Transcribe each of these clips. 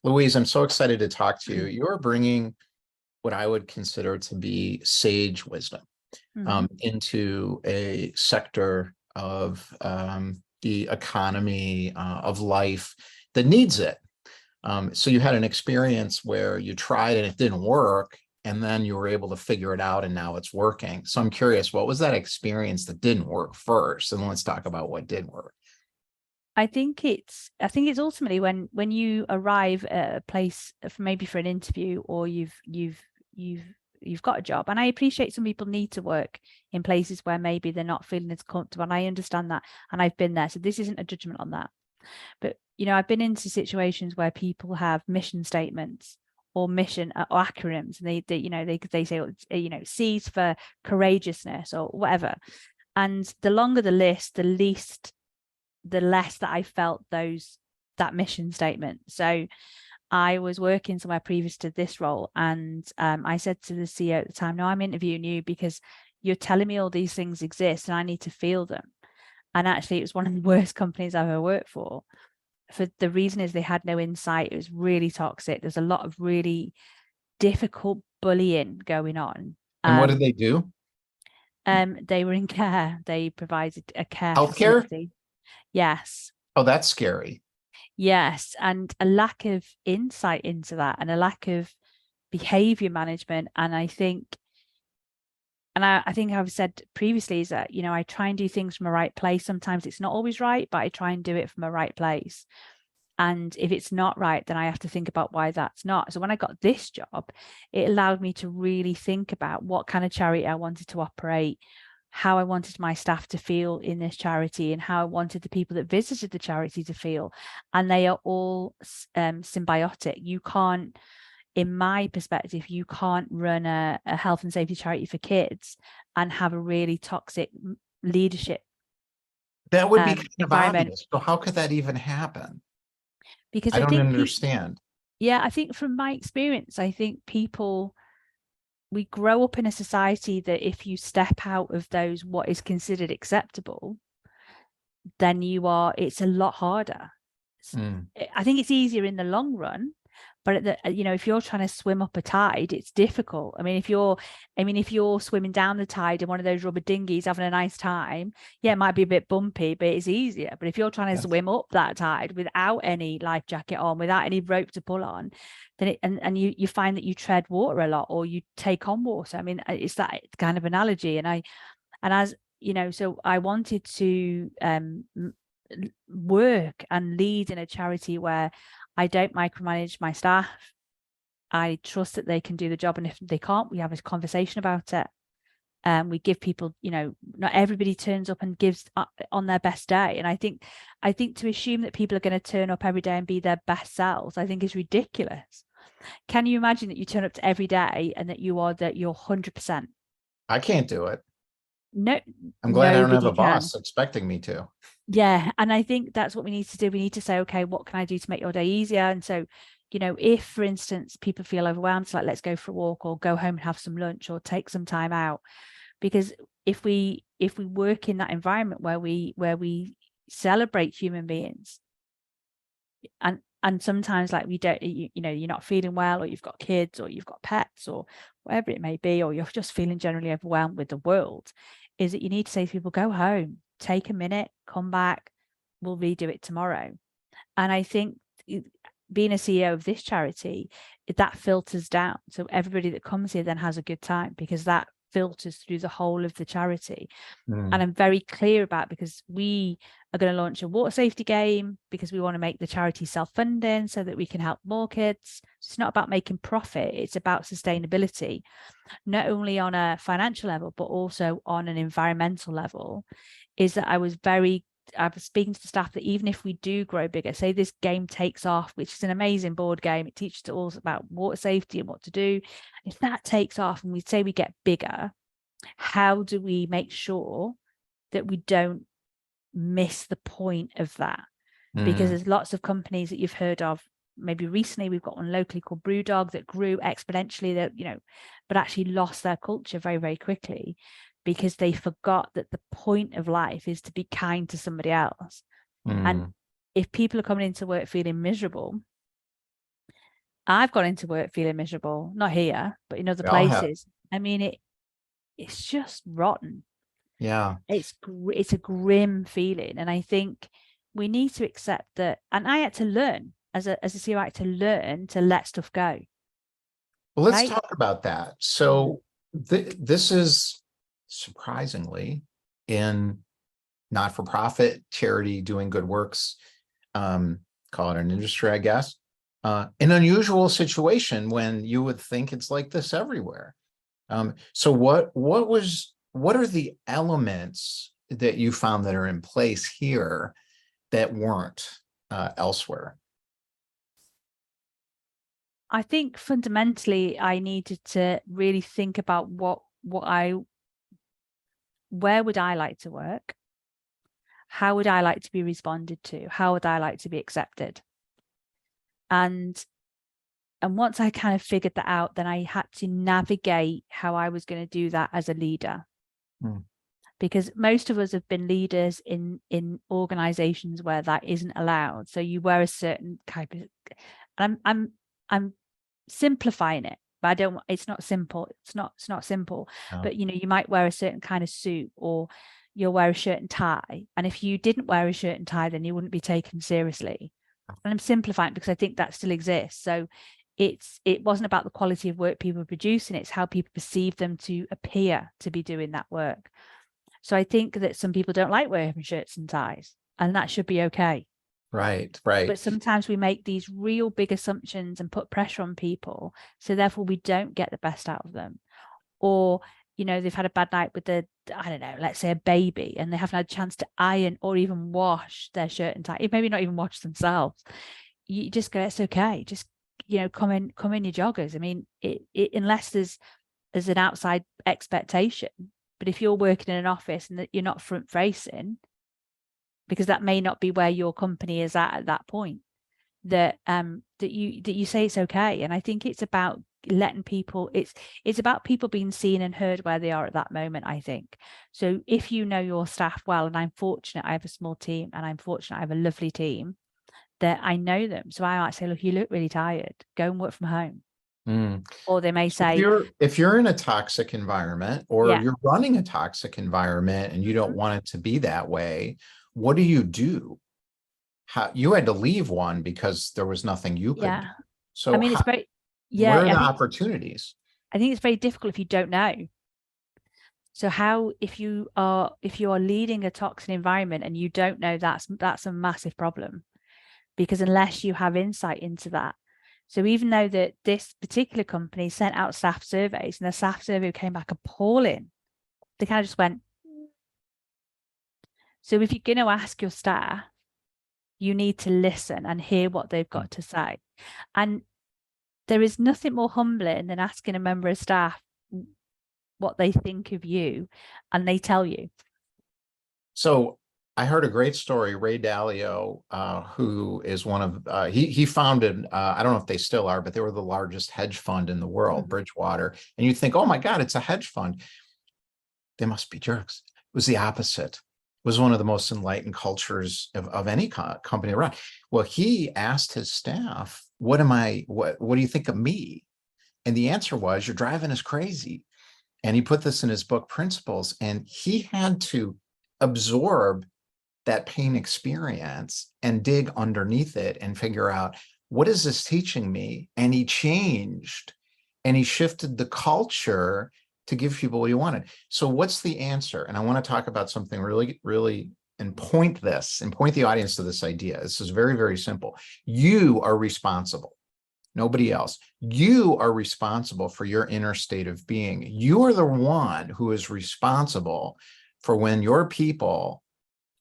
Louise, I'm so excited to talk to you. You're bringing what I would consider to be sage wisdom Mhm. into a sector of the economy, of life that needs it. So you had an experience where you tried and it didn't work, and then you were able to figure it out and now it's working. So I'm curious, what was that experience that didn't work first? And let's talk about what did work. I think it's ultimately when you arrive at a place maybe for an interview, or you've you've got a job. And I appreciate some people need to work in places where maybe they're not feeling as comfortable, and I understand that, and I've been there, so this isn't a judgment on that. But I've been into situations where people have mission statements or mission or acronyms, and they say, C's for courageousness or whatever. And the longer the list, the less that I felt that mission statement. So I was working somewhere previous to this role, and I said to the CEO at the time, "No, I'm interviewing you because you're telling me all these things exist, and I need to feel them." And actually, it was one of the worst companies I've ever worked for. For the reason is they had no insight. It was really toxic. There's a lot of really difficult bullying going on. And what did Um, they do? they were in care. They provided a care Healthcare? facility. Yes. Oh, that's scary. Yes, and a lack of insight into that, and a lack of behavior management. And I think I've said previously is that, I try and do things from a right place. Sometimes it's not always right, but I try and do it from a right place. And if it's not right, then I have to think about why that's not. So when I got this job, it allowed me to really think about what kind of charity I wanted to operate, how I wanted my staff to feel in this charity, and how I wanted the people that visited the charity to feel. And they are all symbiotic. You can't, in my perspective, you can't run a health and safety charity for kids and have a really toxic leadership That would be kind of environment, obvious. So how could that even happen? because I I don't think understand. yeah, I think from my experience, I think we grow up in a society that if you step out of those what is considered acceptable, then it's a lot harder. Mm. I think it's easier in the long run, but if you're trying to swim up a tide, it's difficult. If you're swimming down the tide in one of those rubber dinghies, having a nice time, yeah, it might be a bit bumpy, but it's easier. But if you're trying to Yes. swim up that tide without any life jacket on, without any rope to pull on, then you find that you tread water a lot, or you take on water. It's that kind of analogy. And as so I wanted to work and lead in a charity where I don't micromanage my staff. I trust that they can do the job, and if they can't, we have a conversation about it. We give people, not everybody turns up and gives on their best day. And I think to assume that people are going to turn up every day and be their best selves, I think is ridiculous. Can you imagine that you turn up to every day and that you're 100%? I can't do it. No, I'm glad I don't have nobody a can. boss expecting me to. Yeah, and I think that's what we need to do. We need to say, okay, what can I do to make your day easier? And so, if, for instance, people feel overwhelmed, it's like, let's go for a walk, or go home and have some lunch, or take some time out. Because if we work in that environment where we celebrate human beings, and sometimes, like, we don't, you're not feeling well, or you've got kids, or you've got pets, or whatever it may be, or you're just feeling generally overwhelmed with the world, is that you need to say to people, go home, take a minute, come back, we'll redo it tomorrow. And I think being a CEO of this charity, that filters down. So everybody that comes here then has a good time, because that filters through the whole of the charity. And Mm. I'm very clear about, because we are going to launch a water safety game, because we want to make the charity self-funding so that we can help more kids. It's not about making profit, it's about sustainability, not only on a financial level, but also on an environmental level. Is that I was speaking to the staff that even if we do grow bigger, say this game takes off, which is an amazing board game, it teaches us all about water safety and what to do. If that takes off and we say we get bigger, how do we make sure that we don't miss the point of that? Because Mm. there's lots of companies that you've heard of. Maybe recently we've got one locally called Brewdog that grew exponentially, but actually lost their culture very, very quickly, because they forgot that the point of life is to be kind to somebody else. And Mm. if people are coming into work feeling miserable, I've gone into work feeling miserable, not here, but in other We all have. places. I mean, it's just rotten. Yeah. It's a grim feeling, and I think we need to accept that. And I had to learn as a CEO, I had to learn to let stuff go. Well, let's Right? talk about that. Mm. So this is surprisingly in not-for-profit charity doing good works, call it an industry, I guess, an unusual situation when you would think it's like this everywhere. So what are the elements that you found that are in place here that weren't elsewhere? I think fundamentally I needed to really think about where would I like to work? How would I like to be responded to? How would I like to be accepted? And once I kind of figured that out, then I had to navigate how I was going to do that as a leader. Hmm. Because most of us have been leaders in organizations where that isn't allowed. So you wear a certain type of, and I'm simplifying it, but I don't, it's not simple. It's not simple. No. But you might wear a certain kind of suit, or you'll wear a shirt and tie. And if you didn't wear a shirt and tie, then you wouldn't be taken seriously. And I'm simplifying because I think that still exists. So it wasn't about the quality of work people were producing, it's how people perceive them to appear to be doing that work. So I think that some people don't like wearing shirts and ties, and that should be okay. Right. But sometimes we make these real big assumptions and put pressure on people, so therefore we don't get the best out of them. Or they've had a bad night with I don't know, let's say a baby, and they haven't had a chance to iron or even wash their shirt and tie, maybe not even wash themselves. You just go, it's okay, just come in your joggers. I mean, unless there's an outside expectation. But if you're working in an office and that you're not front facing, because that may not be where your company is at that point, that you say it's okay. And I think it's about letting people, it's about people being seen and heard where they are at that moment, I think. So if you know your staff well, and I'm fortunate I have a small team, and I'm fortunate I have a lovely team, that I know them. So I might say, look, you look really tired, go and work from home. Or they may So say, if you're in a toxic environment, or yeah, you're running a toxic environment and you don't want it to be that way, what do you do? How you had to leave one because there was nothing you could do. yeah. So I mean, it's very, where are yeah, the opportunities? I think it's very difficult if you don't know. So how, if you are leading a toxic environment and you don't know, that's a massive problem, because unless you have insight into that. So even though that this particular company sent out staff surveys, and the staff survey came back appalling, they kind of just went. So if you're going to ask your staff, you need to listen and hear what they've got to say. And there is nothing more humbling than asking a member of staff what they think of you, and they tell you. So I heard a great story. Ray Dalio, who is one of he founded, I don't know if they still are, but they were the largest hedge fund in the world, Bridgewater. And you think, oh my God, it's a hedge fund. They must be jerks. It was the opposite. It was one of the most enlightened cultures of any company around. Well, he asked his staff, what do you think of me? And the answer was, you're driving us crazy. And he put this in his book, Principles, and he had to absorb that pain experience and dig underneath it and figure out, what is this teaching me? And he changed, and he shifted the culture to give people what he wanted. So what's the answer? And I want to talk about something really, really, and point the audience to this idea. This is very, very simple. You are responsible. Nobody else. You are responsible for your inner state of being. You are the one who is responsible for when your people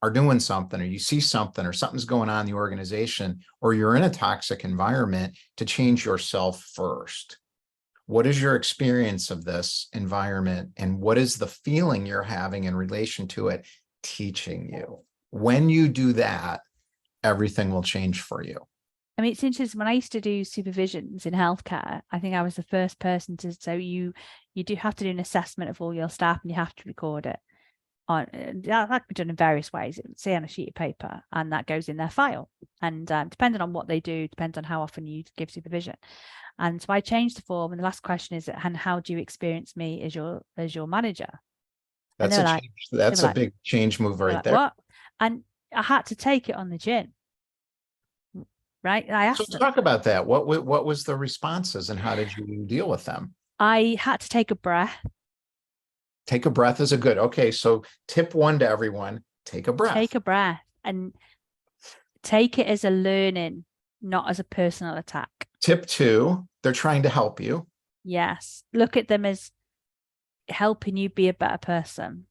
are doing something, or you see something, or something's going on in the organization, or you're in a toxic environment, to change yourself first. What is your experience of this environment, and what is the feeling you're having in relation to it teaching you? When you do that, everything will change for you. I mean, it's interesting. When I used to do supervisions in healthcare, I think I was the first person to, so you do have to do an assessment of all your staff, and you have to record it on that can be done in various ways. It would say on a sheet of paper, and that goes in their file. And depending on what they do, depends on how often you give supervision. And so I changed the form, and the last question is, and how do you experience me as your manager? And That's they a were like, change. That's a big change move right there. what? And I had to take it on the chin. Right? I So asked them. talk about that. What was the responses and how did you deal with them? I had to take a breath. Take a breath is a good. Okay, so tip 1 to everyone, take a breath. Take a breath and take it as a learning, not as a personal attack. Tip 2, they're trying to help you. Yes. Look at them as helping you be a better person.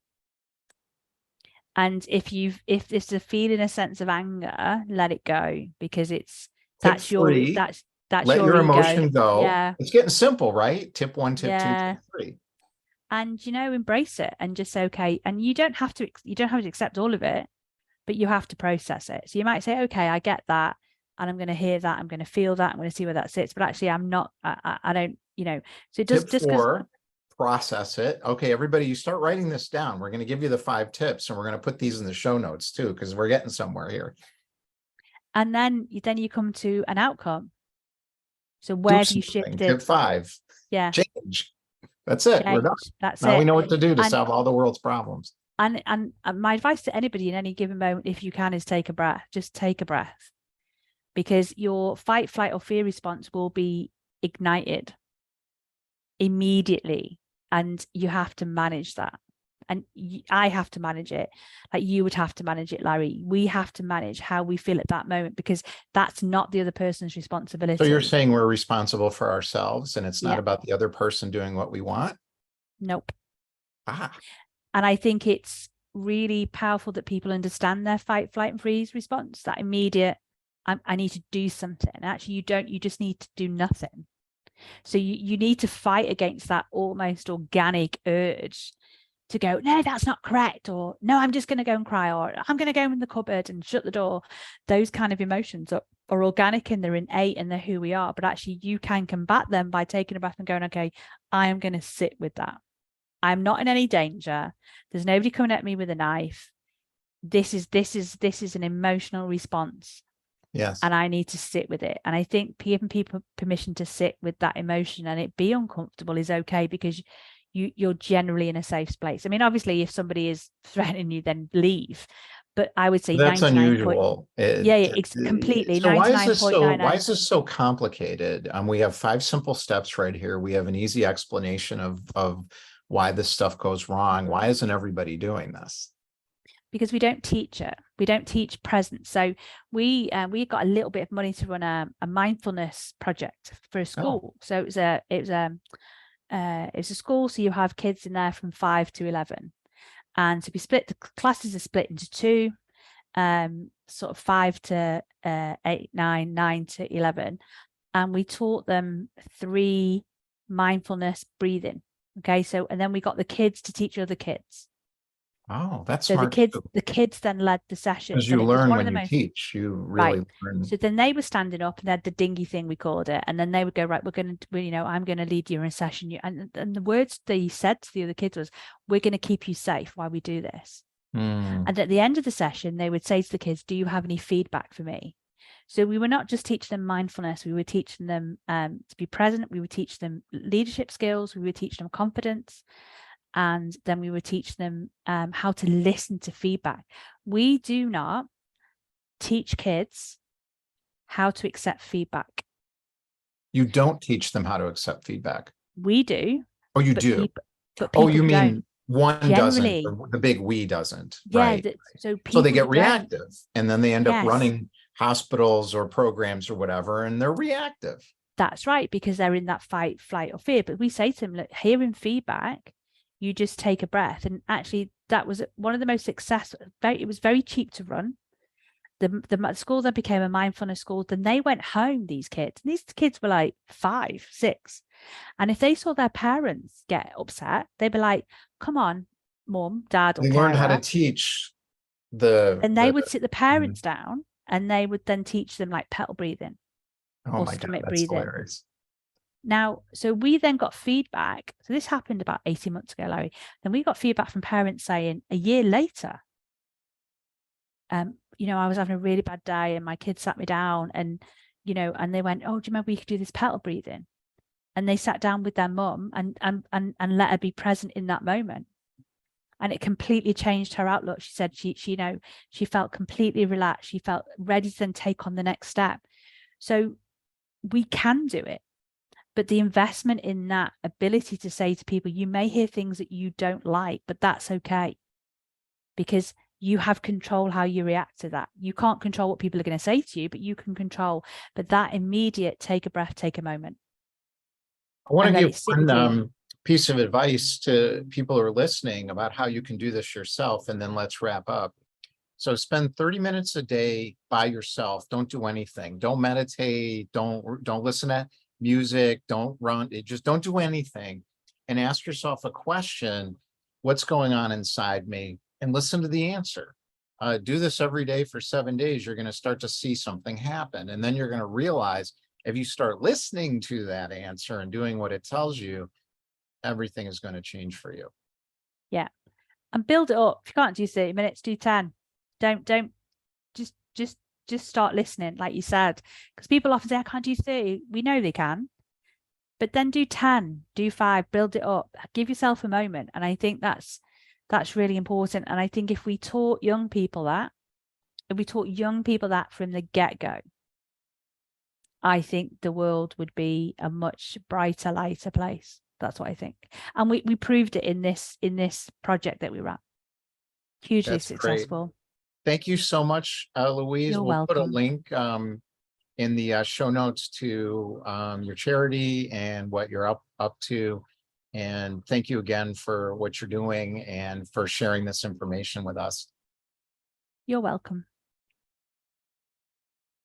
And if there's a feeling, a sense of anger, let it go, because that's your let your emotion go. Yeah. It's getting simple, right? Tip 1, tip 2, tip 3. And embrace it and just say, okay. And you don't have to accept all of it, but you have to process it. So you might say, okay, I get that, and I'm going to hear that, I'm going to feel that, I'm going to see where that sits, but actually I'm not, I don't, so it does. Tip 4, process it. Okay, everybody, you start writing this down. We're going to give you the 5 tips, and we're going to put these in the show notes too, because we're getting somewhere here. And then you come to an outcome. So where have you shifted? Tip 5. Yeah. Change. That's it. We're done. That's now it. We know what to do to solve all the world's problems. And my advice to anybody in any given moment, if you can, is take a breath. Just take a breath, because your fight, flight, or fear response will be ignited immediately, and you have to manage that. And I have to manage it, like you would have to manage it, Larry. We have to manage how we feel at that moment, because that's not the other person's responsibility. So you're saying we're responsible for ourselves, and it's not about the other person doing what we want? Nope. And I think it's really powerful that people understand their fight, flight, and freeze response, that immediate, I need to do something. And actually you just need to do nothing. So you need to fight against that almost organic urge to go, no, that's not correct, or no, I'm just going to go and cry, or I'm going to go in the cupboard and shut the door. Those kind of emotions are organic, and they're innate, and they're who we are. But actually you can combat them by taking a breath and going, okay, I am going to sit with that. I'm not in any danger. There's nobody coming at me with a knife. This is an emotional response. Yes. And I need to sit with it. And I think giving people permission to sit with that emotion and it be uncomfortable is okay, because you're generally in a safe place. I mean, obviously, if somebody is threatening you, then leave. But I would say that's unusual. It's completely. So why is this so complicated? We have 5 simple steps right here. We have an easy explanation of why this stuff goes wrong. Why isn't everybody doing this? Because we don't teach it. We don't teach presence. So we got a little bit of money to run a mindfulness project for a school. So it was a school. So you have kids in there from 5 to 11, and to be split, the classes are split into 2, sort of 5 to 8, 9, 9 to 11, and we taught them 3 mindfulness breathing. Okay, so and then we got the kids to teach other kids. Oh, that's so smart. The kids then led the session. Because you learn when you teach, you really learn. So then they were standing up, and they had the dingy thing, we called it, and then they would go, right, I'm going to lead you in a session. And the words they said to the other kids was, we're going to keep you safe while we do this. And at the end of the session, they would say to the kids, do you have any feedback for me? So we were not just teaching them mindfulness, we were teaching them to be present, we would teach them leadership skills, we would teach them confidence, and then we would teach them how to listen to feedback. We do not teach kids how to accept feedback. You don't teach them how to accept feedback? We do. Oh, you do? Oh, you mean one doesn't, or the big we doesn't, right? So they get reactive, and then they end up running hospitals or programs or whatever, and they're reactive. That's right, because they're in that fight, flight, or fear. But we say to them, look, hearing feedback, you just take a breath. And actually, that was one of the most successful. It was very cheap to run. The school then became a mindfulness school. Then they went home, these kids. And these kids were like 5, 6. And if they saw their parents get upset, they'd be like, come on, mom, dad, or they learned how to teach and they would sit the parents down, and they would then teach them like pedal breathing. Oh my God, that's hilarious. Now, so we then got feedback. So this happened about 18 months ago, Larry. Then we got feedback from parents saying a year later, you know, I was having a really bad day and my kids sat me down and, you know, and they went, oh, do you remember we could do this petal breathing? And they sat down with their mum and let her be present in that moment. And it completely changed her outlook. She said you know, she felt completely relaxed. She felt ready to then take on the next step. So we can do it. But the investment in that ability to say to people, you may hear things that you don't like, but that's okay. Because you have control how you react to that. You can't control what people are going to say to you, but you can control. But that immediate take a breath, take a moment. I want to And let give it sit with you. one piece of advice to people who are listening about how you can do this yourself, and then let's wrap up. So spend 30 minutes a day by yourself. Don't do anything. Don't meditate. Don't listen to music. Don't run. Just don't do anything. And ask yourself a question: what's going on inside me? And listen to the answer. Do this every day for 7 days. You're going to start to see something happen. And then you're going to realize if you start listening to that answer and doing what it tells you, everything is going to change for you. Yeah. And build it up. If you can't do 30 minutes, do 10. Don't just start listening, like you said, because people often say, I can't do 30. We know they can, but then do 10, do 5, build it up, give yourself a moment. And I think that's really important. And I think if we taught young people that, from the get-go, I think the world would be a much brighter, lighter place. That's what I think. And we proved it in this project that we ran. Hugely That's great. successful. Thank you so much, Louise. You're We'll put a welcome. link in the show notes to your charity and what you're up to. And thank you again for what you're doing and for sharing this information with us. You're welcome.